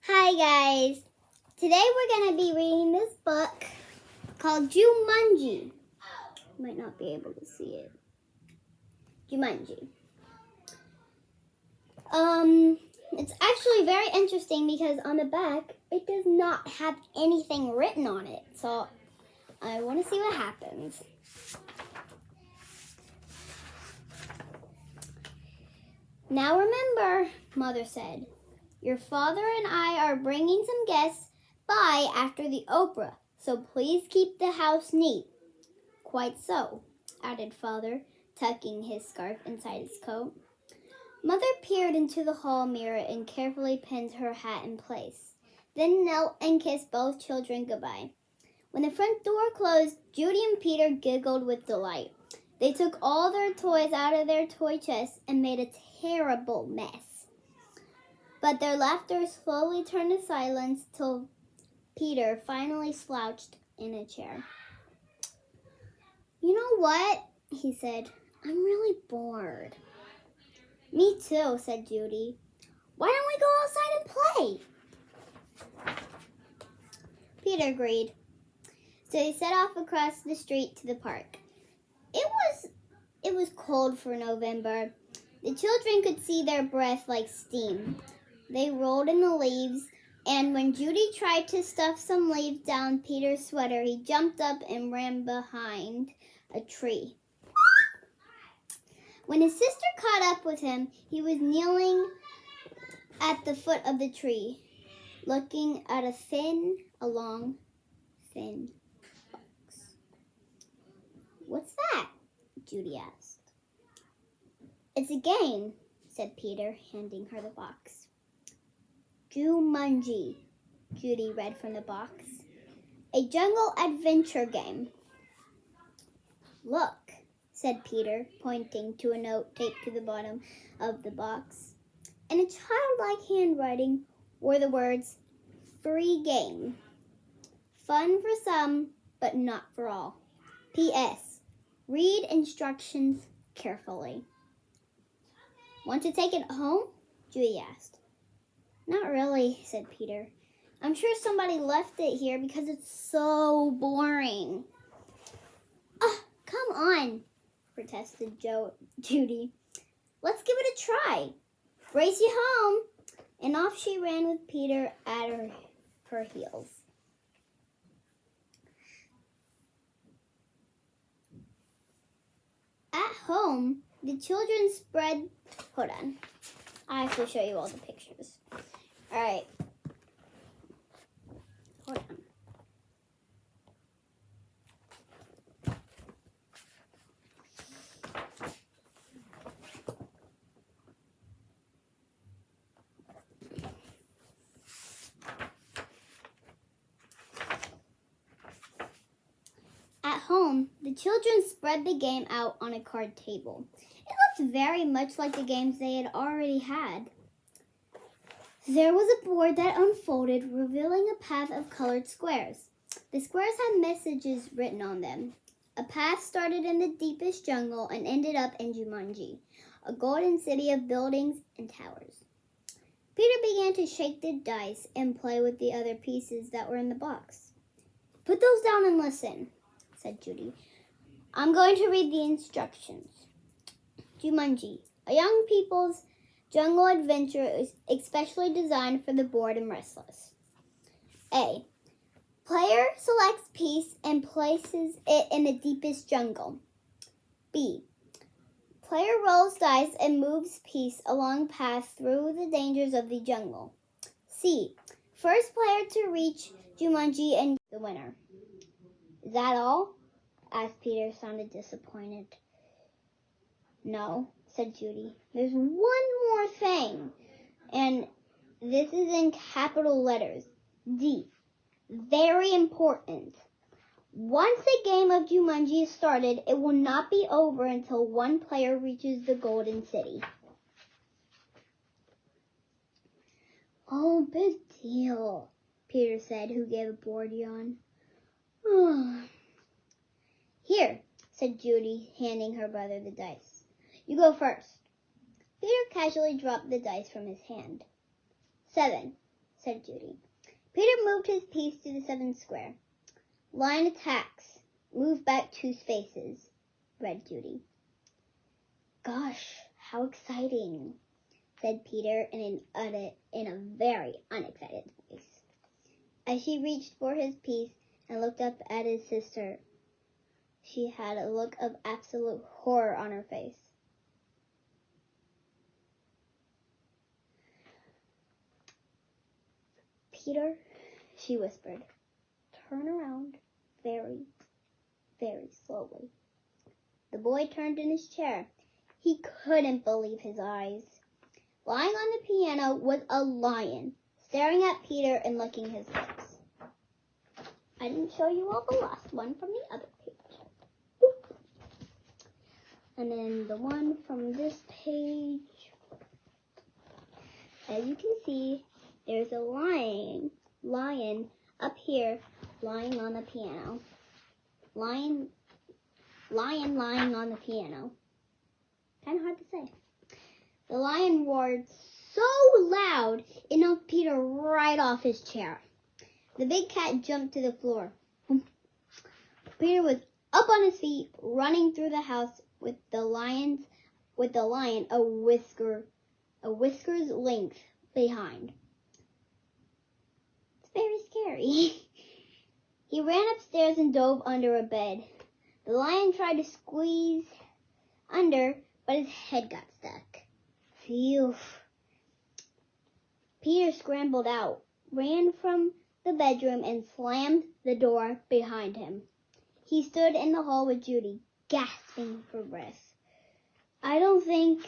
Hi guys! Today we're going to be reading this book called Jumanji. You might not be able to see it. Jumanji. It's actually very interesting because on the back it does not have anything written on it. So I want to see what happens. Now remember, Mother said, your father and I are bringing some guests by after the opera, so please keep the house neat. Quite so, added Father, tucking his scarf inside his coat. Mother peered into the hall mirror and carefully pinned her hat in place, then knelt and kissed both children goodbye. When the front door closed, Judy and Peter giggled with delight. They took all their toys out of their toy chests and made a terrible mess. But their laughter slowly turned to silence till Peter finally slouched in a chair. You know what? He said. I'm really bored. Me too, said Judy. Why don't we go outside and play? Peter agreed. So they set off across the street to the park. It was cold for November. The children could see their breath like steam. They rolled in the leaves, and when Judy tried to stuff some leaves down Peter's sweater, he jumped up and ran behind a tree. When his sister caught up with him, he was kneeling at the foot of the tree, looking at a long, thin box. What's that? Judy asked. It's a game, said Peter, handing her the box. Jumanji, Judy read from the box. A jungle adventure game. Look, said Peter, pointing to a note taped to the bottom of the box. In a childlike handwriting were the words, free game. Fun for some, but not for all. P.S. Read instructions carefully. Want to take it home? Judy asked. Not really, said Peter. I'm sure somebody left it here because it's so boring. Come on, protested Judy. Let's give it a try. Race you home. And off she ran with Peter at her heels. At home, the children spread... Hold on. I have to show you all the pictures. All right. Hold on. At home, the children spread the game out on a card table. It looked very much like the games they had already had. There was a board that unfolded, revealing a path of colored squares. The squares had messages written on them. A path started in the deepest jungle and ended up in Jumanji, a golden city of buildings and towers. Peter began to shake the dice and play with the other pieces that were in the box. Put those down and listen, said Judy. I'm going to read the instructions. Jumanji, a young people's jungle adventure is especially designed for the bored and restless. A. Player selects piece and places it in the deepest jungle. B. Player rolls dice and moves piece along path through the dangers of the jungle. C. First player to reach Jumanji and the winner. Is that all? Asked Peter, sounded disappointed. No, said Judy. There's one more thing, and this is in capital letters. D. Very important. Once the game of Jumanji is started, it will not be over until one player reaches the Golden City. Oh, big deal, Peter said, who gave a bored yawn. Here, said Judy, handing her brother the dice. You go first. Peter casually dropped the dice from his hand. 7, said Judy. Peter moved his piece to the 7th square. Lion attacks. Move back 2 spaces, read Judy. Gosh, how exciting, said Peter in a very unexcited voice. As she reached for his piece and looked up at his sister, she had a look of absolute horror on her face. Peter, she whispered, turn around very, very slowly. The boy turned in his chair. He couldn't believe his eyes. Lying on the piano was a lion, staring at Peter and licking his lips. I didn't show you all the last one from the other page. Boop. And then the one from this page. As you can see, there's a lion up here lying on the piano. Lion lying on the piano. Kind of hard to say. The lion roared so loud it knocked Peter right off his chair. The big cat jumped to the floor. Peter was up on his feet, running through the house with the lion a whisker's length behind. It's very scary. He ran upstairs and dove under a bed. The lion tried to squeeze under, but his head got stuck. Phew. Peter scrambled out, ran from the bedroom, and slammed the door behind him. He stood in the hall with Judy, gasping for breath. I don't think,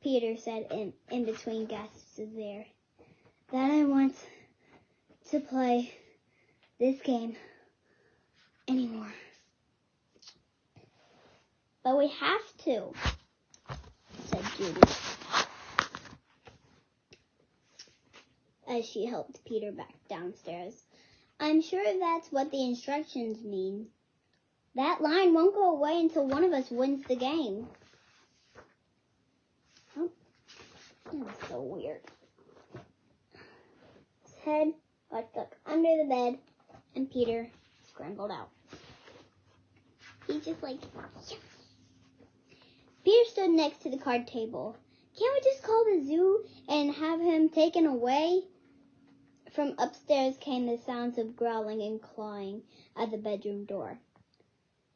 Peter said in between gasps there, that I want to play this game anymore. But we have to, said Judy, as she helped Peter back downstairs. I'm sure that's what the instructions mean. That line won't go away until one of us wins the game. Oh, that's so weird. His head got stuck under the bed, and Peter scrambled out. He's just like, yes. Peter stood next to the card table. Can't we just call the zoo and have him taken away? From upstairs came the sounds of growling and clawing at the bedroom door.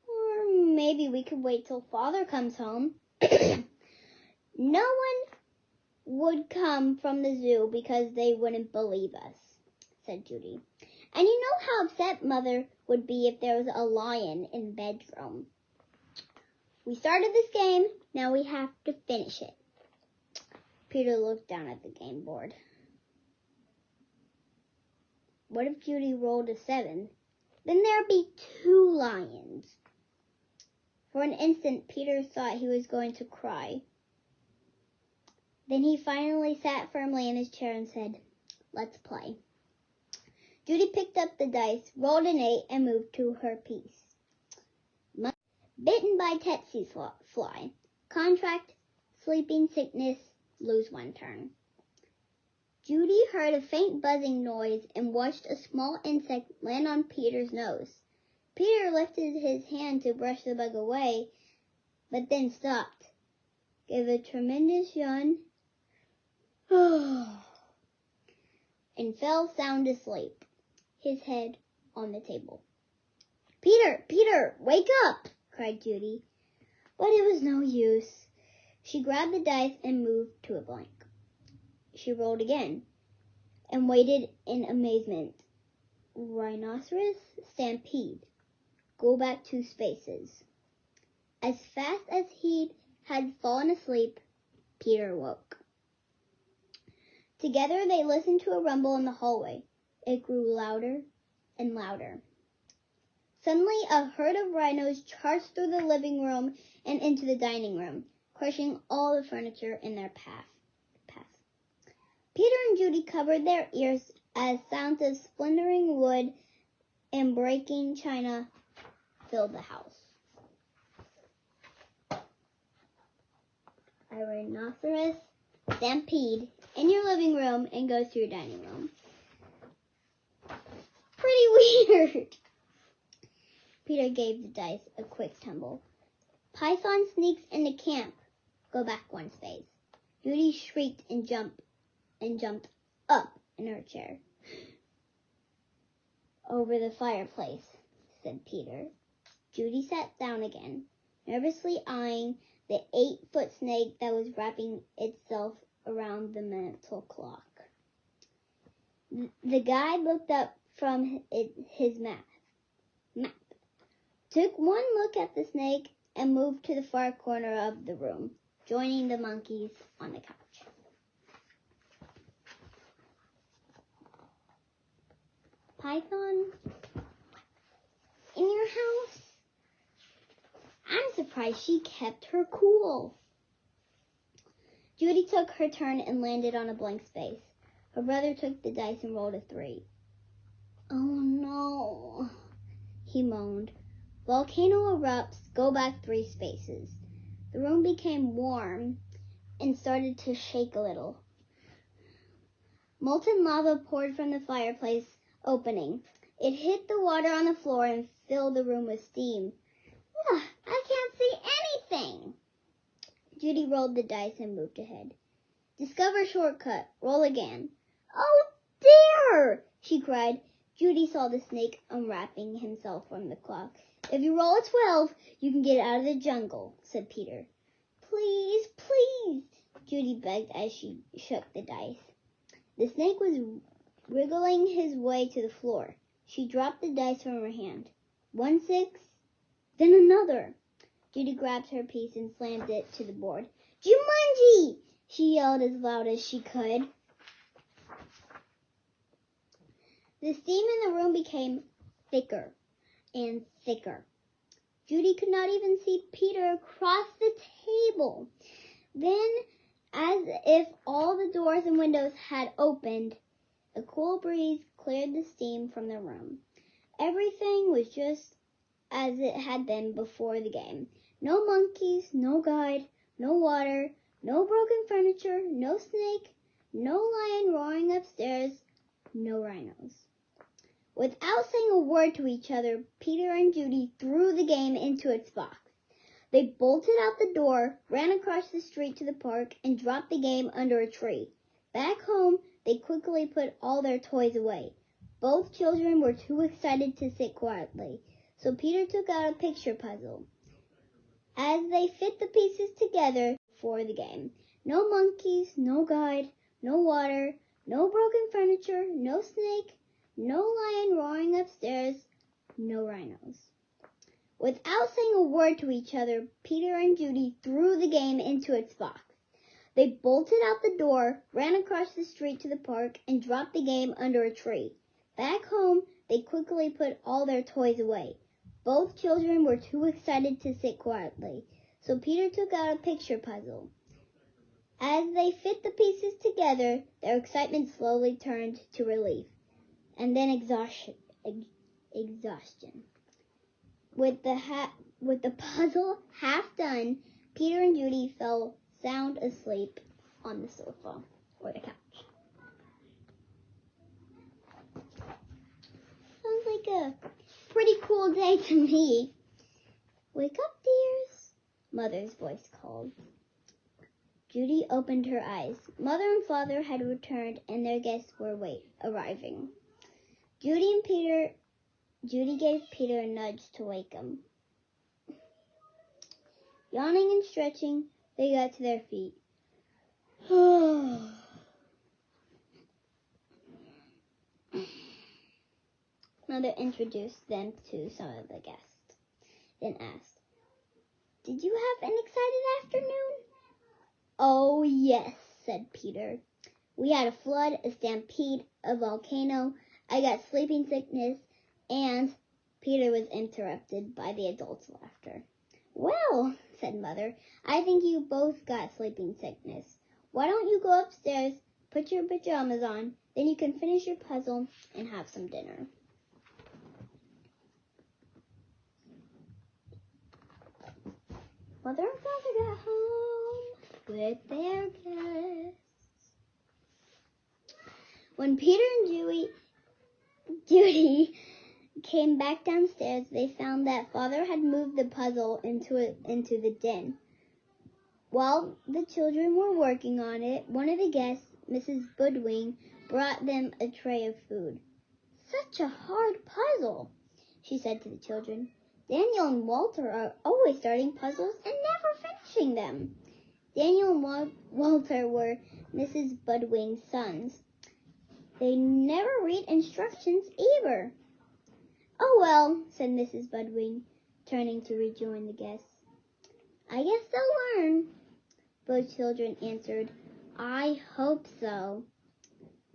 Or maybe we could wait till Father comes home. No one would come from the zoo because they wouldn't believe us, said Judy. And you know how upset Mother would be if there was a lion in the bedroom. We started this game, now we have to finish it. Peter looked down at the game board. What if Judy rolled a 7? Then there'd be 2 lions. For an instant, Peter thought he was going to cry. Then he finally sat firmly in his chair and said, let's play. Judy picked up the dice, rolled an 8, and moved to her piece. Bitten by Tetsy's fly. Contract, sleeping sickness, lose 1 turn. Judy heard a faint buzzing noise and watched a small insect land on Peter's nose. Peter lifted his hand to brush the bug away, but then stopped, gave a tremendous yawn, and fell sound asleep, his head on the table. Peter, wake up! Cried Judy. But it was no use. She grabbed the dice and moved to a blank. She rolled again and waited in amazement. Rhinoceros stampede. Go back 2 spaces. As fast as he had fallen asleep, Peter woke. Together they listened to a rumble in the hallway. It grew louder and louder. Suddenly, a herd of rhinos charged through the living room and into the dining room, crushing all the furniture in their path. Peter and Judy covered their ears as sounds of splintering wood and breaking china filled the house. A rhinoceros stampede in your living room and goes to your dining room. weird. Peter gave the dice a quick tumble. Python sneaks into camp. Go back one space. Judy shrieked and jumped up in her chair. Over the fireplace, said Peter. Judy sat down again, nervously eyeing the 8-foot snake that was wrapping itself around the mantel clock. The guide looked up from his map, took one look at the snake, and moved to the far corner of the room, joining the monkeys on the couch. Python, in your house? I'm surprised she kept her cool. Judy took her turn and landed on a blank space. Her brother took the dice and rolled a 3. Oh no, he moaned. Volcano erupts, go back 3 spaces. The room became warm and started to shake a little. Molten lava poured from the fireplace opening. It hit the water on the floor and filled the room with steam. Ugh, I can't see anything. Judy rolled the dice and moved ahead. Discover shortcut. Roll again. Oh dear, she cried. Judy saw the snake unwrapping himself from the clock. If you roll a 12, you can get out of the jungle, said Peter. Please, please, Judy begged as she shook the dice. The snake was wriggling his way to the floor. She dropped the dice from her hand. 1 6, then another. Judy grabbed her piece and slammed it to the board. Jumanji! She yelled as loud as she could. The steam in the room became thicker and thicker. Judy could not even see Peter across the table. Then, as if all the doors and windows had opened, a cool breeze cleared the steam from the room. Everything was just as it had been before the game. No monkeys, no guide, no water, no broken furniture, no snake, no lion roaring upstairs, no rhinos. Without saying a word to each other, Peter and Judy threw the game into its box. They bolted out the door, ran across the street to the park, and dropped the game under a tree. Back home, they quickly put all their toys away. Both children were too excited to sit quietly, so Peter took out a picture puzzle. As they fit the pieces together for the game, no monkeys, no guide, no water, no broken furniture, no snake, no lion roaring upstairs, no rhinos. Without saying a word to each other, Peter and Judy threw the game into its box. They bolted out the door, ran across the street to the park, and dropped the game under a tree. Back home, they quickly put all their toys away. Both children were too excited to sit quietly, so Peter took out a picture puzzle. As they fit the pieces together, their excitement slowly turned to relief, and then exhaustion. With the puzzle half done, Peter and Judy fell sound asleep on the sofa or the couch. Sounds like a pretty cool day to me. Wake up, dears, Mother's voice called. Judy opened her eyes. Mother and Father had returned, and their guests were arriving. Judy gave Peter a nudge to wake him. Yawning and stretching, they got to their feet. Mother introduced them to some of the guests, then asked, "Did you have an exciting afternoon?" "Oh, yes," said Peter. "We had a flood, a stampede, a volcano. I got sleeping sickness, and..." Peter was interrupted by the adults' laughter. "Well," said Mother, "I think you both got sleeping sickness. Why don't you go upstairs, put your pajamas on, then you can finish your puzzle and have some dinner." Mother and Father got home with their guests. When Peter and Judy came back downstairs, they found that Father had moved the puzzle into the den. While the children were working on it, one of the guests, Mrs. Budwing, brought them a tray of food. "Such a hard puzzle," she said to the children. "Daniel and Walter are always starting puzzles and never finishing them." Daniel and Walter were Mrs. Budwing's sons. They never read instructions either. "Oh well," said Mrs. Budwing, turning to rejoin the guests. "I guess they'll learn." Both children answered, "I hope so."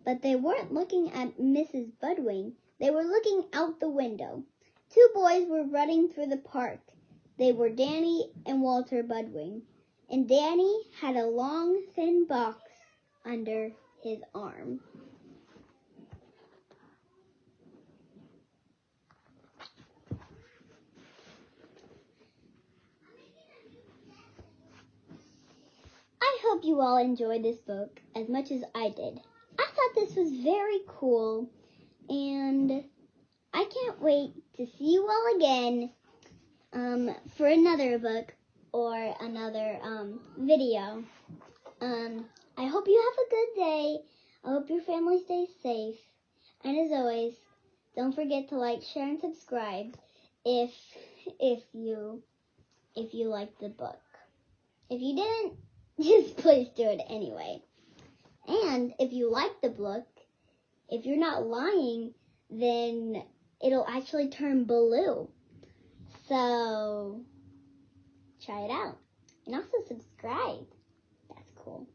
But they weren't looking at Mrs. Budwing. They were looking out the window. Two boys were running through the park. They were Danny and Walter Budwing. And Danny had a long, thin box under his arm. I hope you all enjoyed this book as much as I did. I thought this was very cool, and I can't wait to see you all again for another book or another video. I hope you have a good day. I hope your family stays safe. And as always, don't forget to like, share, and subscribe if you liked the book. If you didn't, just please do it anyway. And if you like the book, if you're not lying, then it'll actually turn blue. So try it out. And also subscribe. That's cool.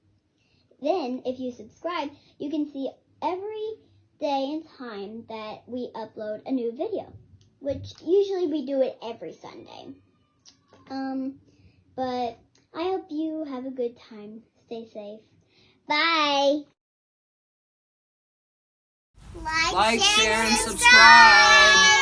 Then, if you subscribe, you can see every day and time that we upload a new video, which usually we do it every Sunday. But I hope you have a good time. Stay safe. Bye. Like, share, and subscribe.